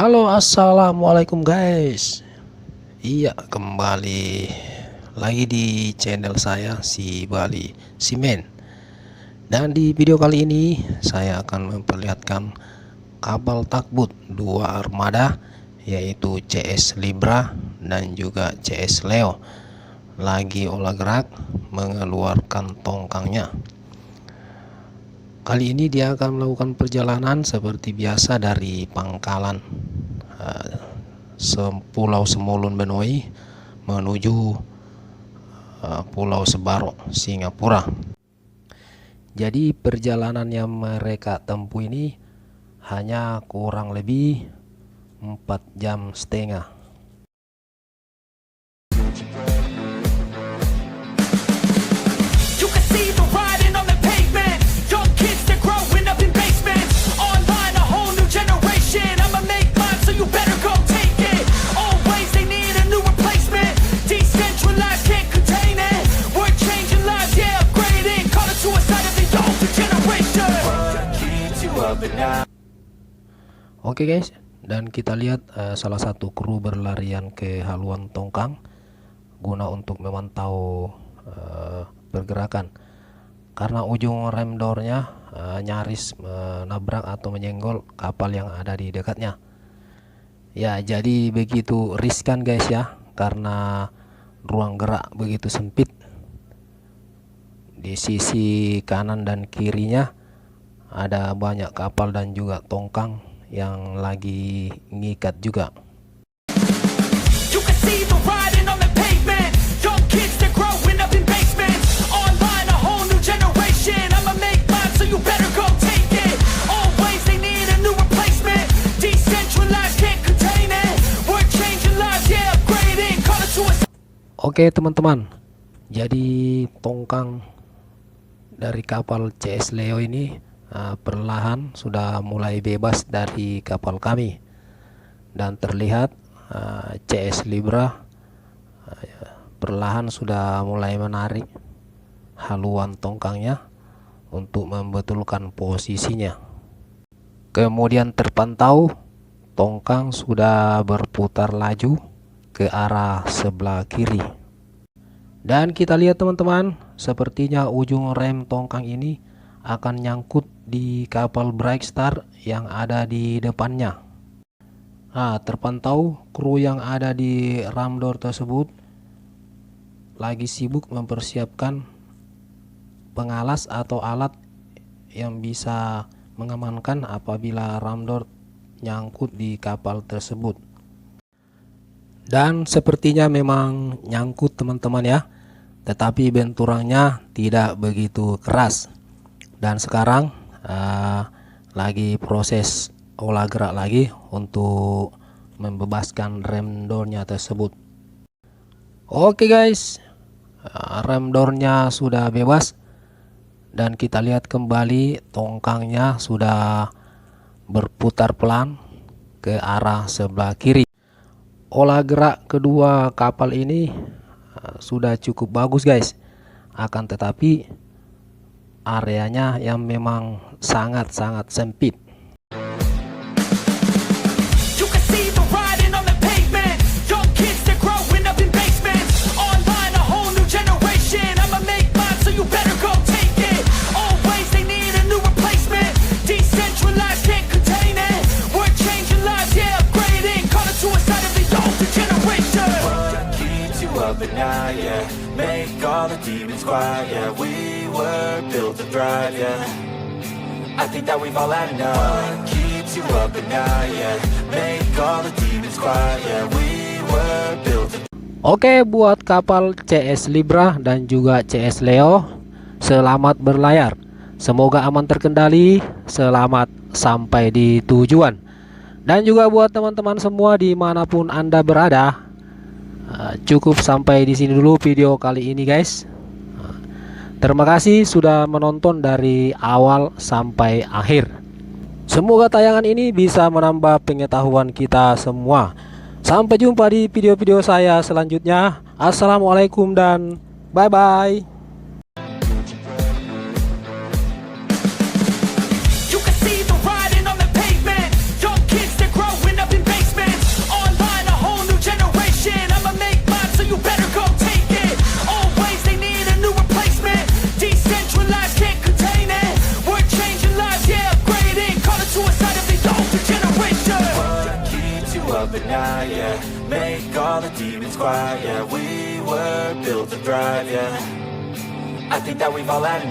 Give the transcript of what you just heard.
Halo, assalamualaikum guys. Iya, kembali lagi di channel saya si Bali Simen. Dan di video kali ini saya akan memperlihatkan kapal takbut dua armada, yaitu CS Libra dan juga CS Leo, lagi olah gerak mengeluarkan tongkangnya. Kali ini dia akan melakukan perjalanan seperti biasa dari pangkalan Pulau Semulun Benoi menuju Pulau Sebaru, Singapura. Jadi perjalanan yang mereka tempuh ini hanya kurang lebih 4,5 jam. Oke guys, dan kita lihat salah satu kru berlarian ke haluan tongkang guna untuk memantau pergerakan, karena ujung rem doornya nyaris menabrak atau menyenggol kapal yang ada di dekatnya. Ya, jadi begitu riskan guys ya, karena ruang gerak begitu sempit. Di sisi kanan dan kirinya ada banyak kapal dan juga tongkang yang lagi ngikat juga. Oke teman-teman, jadi tongkang dari kapal CS Leo ini perlahan sudah mulai bebas dari kapal kami, dan terlihat CS Libra perlahan sudah mulai menarik haluan tongkangnya untuk membetulkan posisinya. Kemudian terpantau tongkang sudah berputar laju ke arah sebelah kiri, dan kita lihat teman-teman, sepertinya ujung rem tongkang ini akan nyangkut di kapal Bright Star yang ada di depannya. Terpantau kru yang ada di ramdor tersebut lagi sibuk mempersiapkan pengalas atau alat yang bisa mengamankan apabila ramdor nyangkut di kapal tersebut. Dan sepertinya memang nyangkut teman-teman ya, tetapi benturannya tidak begitu keras. Dan sekarang lagi proses olah gerak lagi untuk membebaskan rem doornya tersebut. Oke guys, rem doornya sudah bebas, dan kita lihat kembali tongkangnya sudah berputar pelan ke arah sebelah kiri. Olah gerak kedua kapal ini sudah cukup bagus guys, akan tetapi areanya yang memang sangat-sangat sempit. Make all the demons quiet, yeah. We were built to thrive, yeah. I think that we've all had enough. What keeps you up at night, yeah. Make all the demons quiet, yeah. We were built to... Oke, buat kapal CS Libra dan juga CS Leo, selamat berlayar. Semoga aman terkendali, selamat sampai di tujuan. Dan juga buat teman-teman semua dimanapun Anda berada, cukup sampai di sini dulu video kali ini guys. Terima kasih sudah menonton dari awal sampai akhir. Semoga tayangan ini bisa menambah pengetahuan kita semua. Sampai jumpa di video-video saya selanjutnya. Assalamualaikum dan bye-bye. You can see the riding on the pavement. Young kids, they're growing up in up at night, yeah. Make all the demons quiet, yeah. We were built to thrive, yeah. I think that we've all had enough.